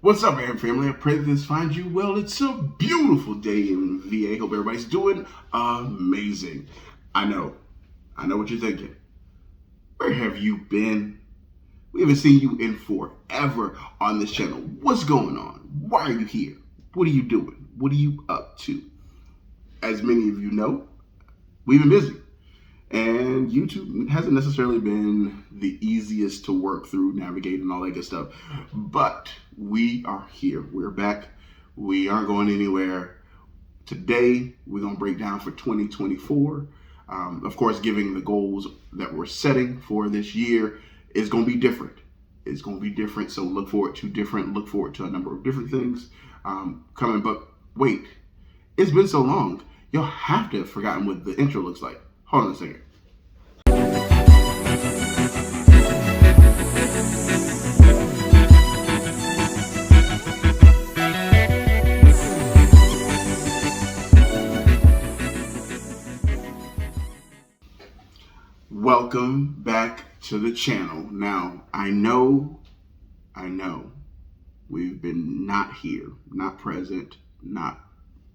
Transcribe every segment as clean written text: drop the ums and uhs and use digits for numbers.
What's up, man, family? I pray that this finds you well. It's a beautiful day in VA. Hope everybody's doing amazing. I know what you're thinking. Where have you been? We haven't seen you in forever on this channel. What's going on? Why are you here? What are you doing? What are you up to? As many of you know, we've been busy. And YouTube hasn't necessarily been the easiest to work through, navigate, and all that good stuff. But we are here. We're back. We aren't going anywhere. Today, we're going to break down for 2024. Of course, giving the goals that we're setting for this year is going to be different. It's going to be different. So look forward to a number of different things coming. But wait, it's been so long. You'll have to have forgotten what the intro looks like. Hold on a second. Welcome back to the channel. Now, I know we've been not here, not present, not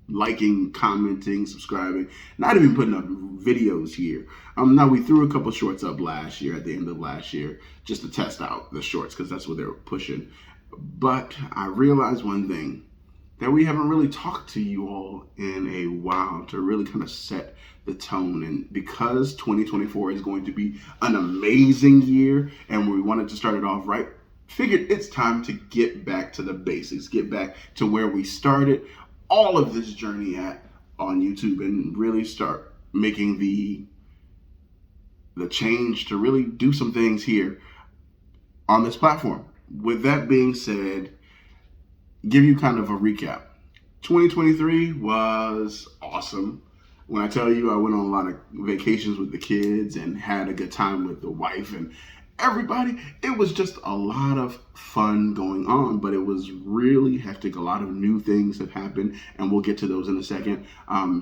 liking, commenting, subscribing, not even putting up videos here. Now we threw a couple shorts up last year, at the end of last year, just to test out the shorts because that's what they were pushing. But I realized one thing, that we haven't really talked to you all in a while to really kind of set the tone. And because 2024 is going to be an amazing year and we wanted to start it off right, figured it's time to get back to the basics, get back to where we started all of this journey at on YouTube and really start making the change to really do some things here on this platform. With that being said, give you kind of a recap. 2023 was awesome. When I tell you I went on a lot of vacations with the kids and had a good time with the wife and everybody, it was just a lot of fun going on, but it was really hectic. A lot of new things have happened, and we'll get to those in a second.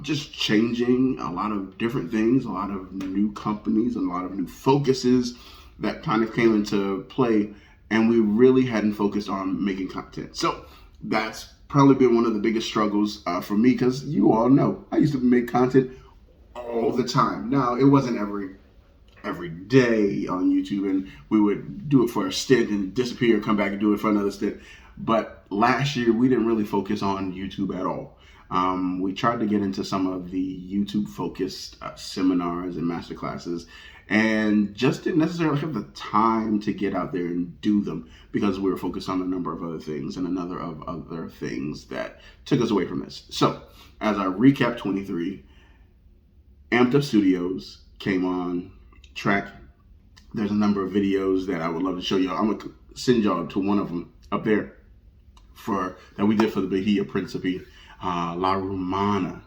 Just changing a lot of different things, a lot of new companies, and a lot of new focuses that kind of came into play, and we really hadn't focused on making content. So that's probably been one of the biggest struggles for me, because you all know I used to make content all the time. Now, it wasn't every day on YouTube, and we would do it for a stint and disappear, come back and do it for another stint. But last year, we didn't really focus on YouTube at all. We tried to get into some of the YouTube-focused seminars and masterclasses, and just didn't necessarily have the time to get out there and do them because we were focused on a number of other things and other things that took us away from this. So, as I recap 23, Amped Up Studios came on track. There's a number of videos that I would love to show y'all. I'm gonna send y'all to one of them up there that we did for the Bahia Principe, La Romana,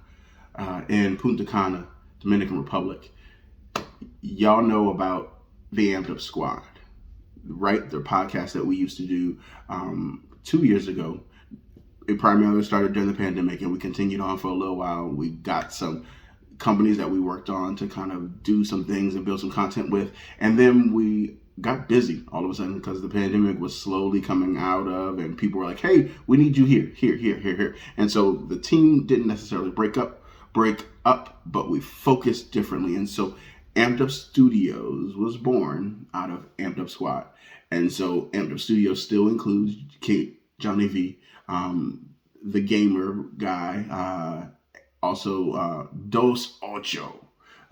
in Punta Cana, Dominican Republic. Y'all know about the Amped Up Squad, right? The podcast that we used to do 2 years ago. It primarily started during the pandemic, and we continued on for a little while. We got some companies that we worked on to kind of do some things and build some content with. And then we got busy all of a sudden because the pandemic was slowly coming out of, and people were like, hey, we need you here. And so the team didn't necessarily break up, but we focused differently. And so Amped Up Studios was born out of Amped Up Squad. And so Amped Up Studios still includes Johnny V, the gamer guy, also Dos Ocho,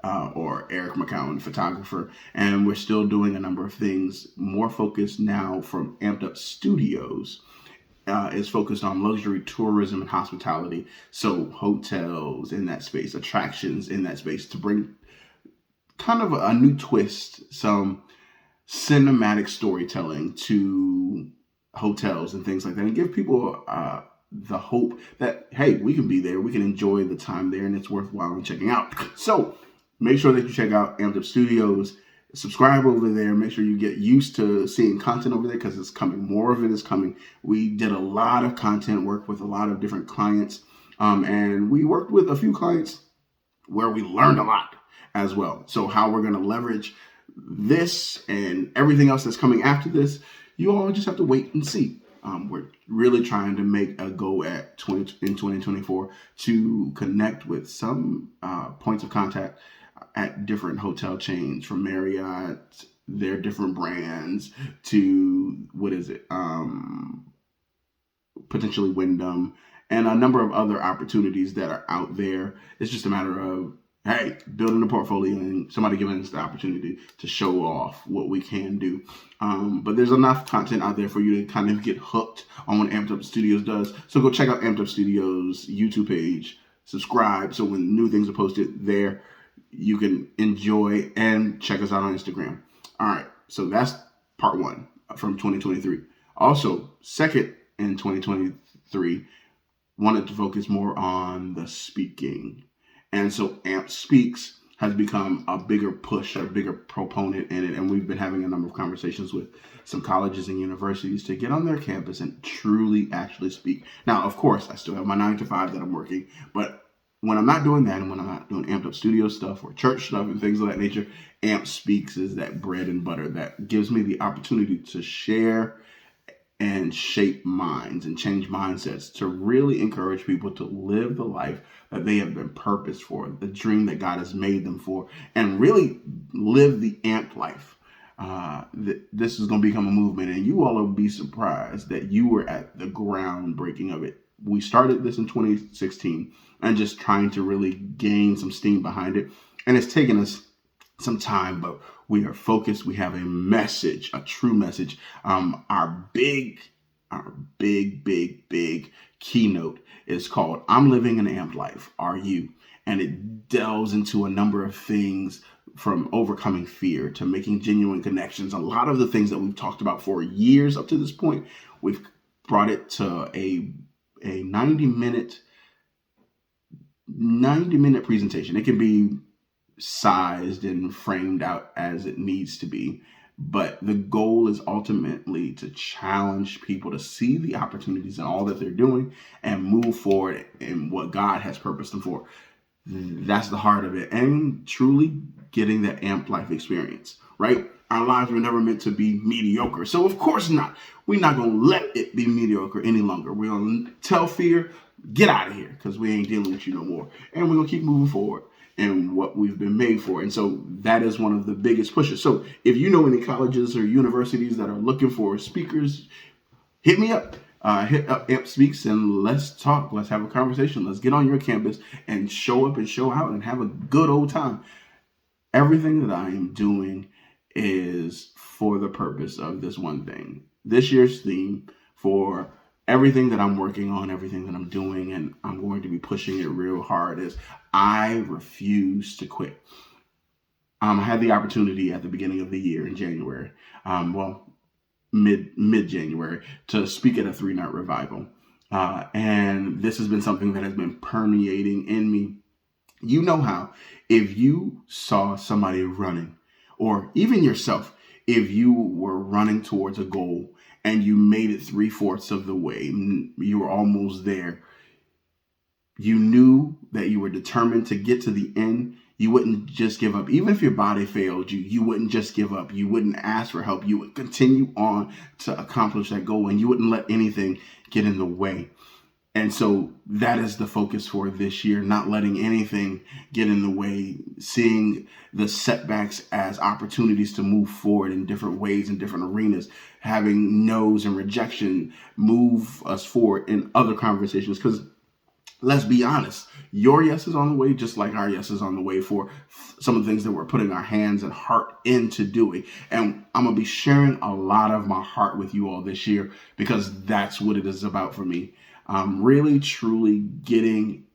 or Eric McCowan, photographer. And we're still doing a number of things. More focused now from Amped Up Studios is focused on luxury tourism and hospitality. So hotels in that space, attractions in that space, to bring kind of a new twist, some cinematic storytelling to hotels and things like that, and give people the hope that, hey, we can be there, we can enjoy the time there, and it's worthwhile in checking out. So make sure that you check out Amped Up Studios, subscribe over there, make sure you get used to seeing content over there because it's coming. More of it is coming. We did a lot of content work with a lot of different clients, and we worked with a few clients where we learned a lot as well. So how we're going to leverage this and everything else that's coming after this, you all just have to wait and see. We're really trying to make a go in 2024 to connect with some points of contact at different hotel chains, from Marriott, their different brands, to what is it? Potentially Wyndham, and a number of other opportunities that are out there. It's just a matter of, hey, building a portfolio and somebody giving us the opportunity to show off what we can do. But there's enough content out there for you to kind of get hooked on what Amped Up Studios does. So go check out Amped Up Studios YouTube page, subscribe, so when new things are posted there, you can enjoy, and check us out on Instagram. All right, so that's part one from 2023. Also, second, in 2023, wanted to focus more on the speaking. And so AMP Speaks has become a bigger push, a bigger proponent in it. And we've been having a number of conversations with some colleges and universities to get on their campus and truly actually speak. Now, of course, I still have my 9 to 5 that I'm working, but when I'm not doing that, and when I'm not doing Amped Up Studio stuff or church stuff and things of that nature, AMP Speaks is that bread and butter that gives me the opportunity to share and shape minds and change mindsets, to really encourage people to live the life that they have been purposed for, the dream that God has made them for, and really live the amped life. This is going to become a movement, and you all will be surprised that you were at the groundbreaking of it. We started this in 2016 and just trying to really gain some steam behind it, and it's taken us some time, but we are focused. We have a message, a true message. Our big keynote is called "I'm Living an Amped Life. Are You?" And it delves into a number of things, from overcoming fear to making genuine connections. A lot of the things that we've talked about for years up to this point, we've brought it to a 90-minute presentation. It can be sized and framed out as it needs to be, but the goal is ultimately to challenge people to see the opportunities in all that they're doing and move forward in what God has purposed them for. That's the heart of it, and truly getting that amped life experience, right? Our lives were never meant to be mediocre, so of course not. We're not going to let it be mediocre any longer. We're going to tell fear, get out of here, because we ain't dealing with you no more, and we're going to keep moving forward and what we've been made for. And so that is one of the biggest pushes. So if you know any colleges or universities that are looking for speakers, hit me up. Hit up Amp Speaks and let's talk. Let's have a conversation. Let's get on your campus and show up and show out and have a good old time. Everything that I am doing is for the purpose of this one thing. This year's theme for everything that I'm working on, everything that I'm doing, and I'm going to be pushing it real hard, is I refuse to quit. I had the opportunity at the beginning of the year in January, mid-January, to speak at a 3-night revival. And this has been something that has been permeating in me. You know how, if you saw somebody running, or even yourself, if you were running towards a goal and you made it 3/4 of the way, you were almost there, you knew that you were determined to get to the end, you wouldn't just give up. Even if your body failed you, you wouldn't just give up. You wouldn't ask for help. You would continue on to accomplish that goal, and you wouldn't let anything get in the way. And so that is the focus for this year, not letting anything get in the way, seeing the setbacks as opportunities to move forward in different ways, in different arenas, having no's and rejection move us forward in other conversations. Because let's be honest, your yes is on the way, just like our yes is on the way for some of the things that we're putting our hands and heart into doing. And I'm going to be sharing a lot of my heart with you all this year, because that's what it is about for me. Really, truly getting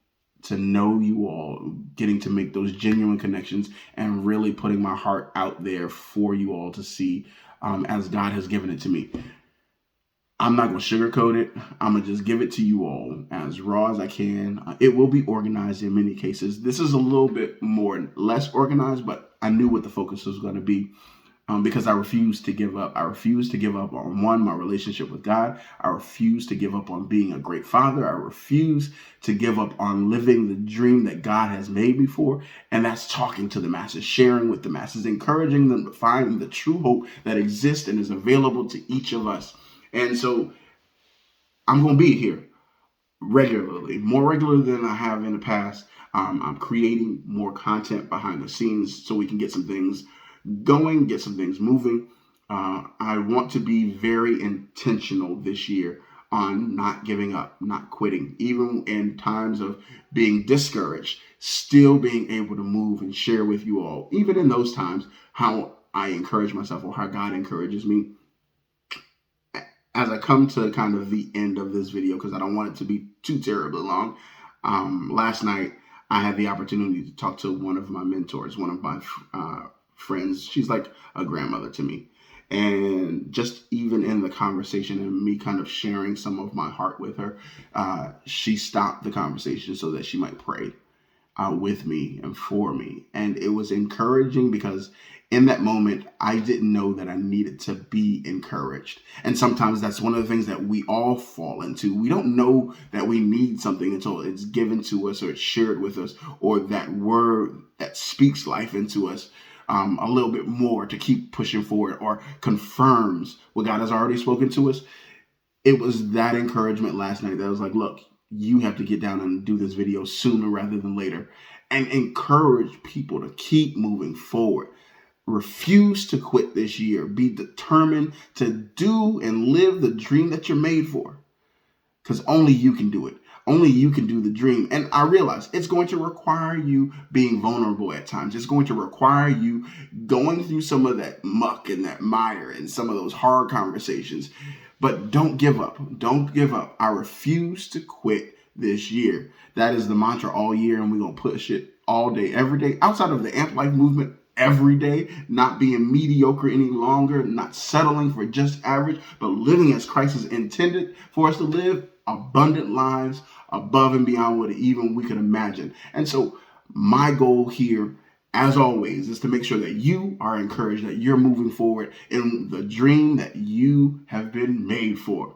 to know you all, getting to make those genuine connections, and really putting my heart out there for you all to see as God has given it to me. I'm not going to sugarcoat it. I'm going to just give it to you all as raw as I can. It will be organized in many cases. This is a little bit less organized, but I knew what the focus was going to be. Because I refuse to give up. I refuse to give up on, one, my relationship with God. I refuse to give up on being a great father. I refuse to give up on living the dream that God has made me for. And that's talking to the masses, sharing with the masses, encouraging them to find the true hope that exists and is available to each of us. And so I'm going to be here regularly, more regular than I have in the past. I'm creating more content behind the scenes so we can get some things going, get some things moving. I want to be very intentional this year on not giving up, not quitting, even in times of being discouraged, still being able to move and share with you all, even in those times, how I encourage myself or how God encourages me. As I come to kind of the end of this video, because I don't want it to be too terribly long, last night I had the opportunity to talk to one of my mentors, one of my friends. She's like a grandmother to me. And just even in the conversation and me kind of sharing some of my heart with her, she stopped the conversation so that she might pray with me and for me. And it was encouraging because in that moment, I didn't know that I needed to be encouraged. And sometimes that's one of the things that we all fall into. We don't know that we need something until it's given to us or it's shared with us, or that word that speaks life into us a little bit more to keep pushing forward or confirms what God has already spoken to us. It was that encouragement last night that was like, look, you have to get down and do this video sooner rather than later, and encourage people to keep moving forward. Refuse to quit this year. Be determined to do and live the dream that you're made for, because only you can do it. Only you can do the dream. And I realize it's going to require you being vulnerable at times. It's going to require you going through some of that muck and that mire and some of those hard conversations. But don't give up. Don't give up. I refuse to quit this year. That is the mantra all year, and we're going to push it all day, every day. Outside of the Amp Life movement, every day, not being mediocre any longer, not settling for just average, but living as Christ has intended for us to live, abundant lives above and beyond what even we could imagine. And so my goal here, as always, is to make sure that you are encouraged, that you're moving forward in the dream that you have been made for.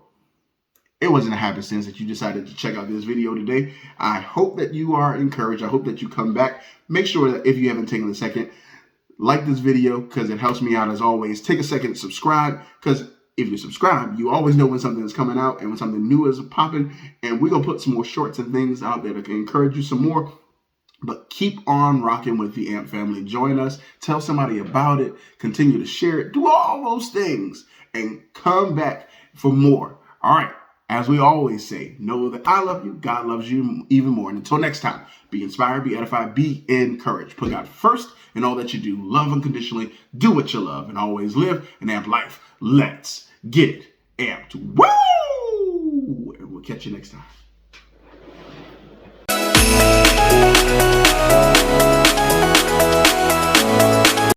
It wasn't a happenstance that you decided to check out this video today. I hope that you are encouraged. I hope that you come back. Make sure that if you haven't taken a second, like this video, because it helps me out as always. Take a second to subscribe, because if you subscribe, you always know when something is coming out and when something new is popping. And we're going to put some more shorts and things out there that can encourage you some more. But keep on rocking with the AMP family. Join us. Tell somebody about it. Continue to share it. Do all those things and come back for more. All right. As we always say, know that I love you. God loves you even more. And until next time, be inspired, be edified, be encouraged. Put God first in all that you do. Love unconditionally. Do what you love and always live an amp life. Let's get amped. Woo! And we'll catch you next time.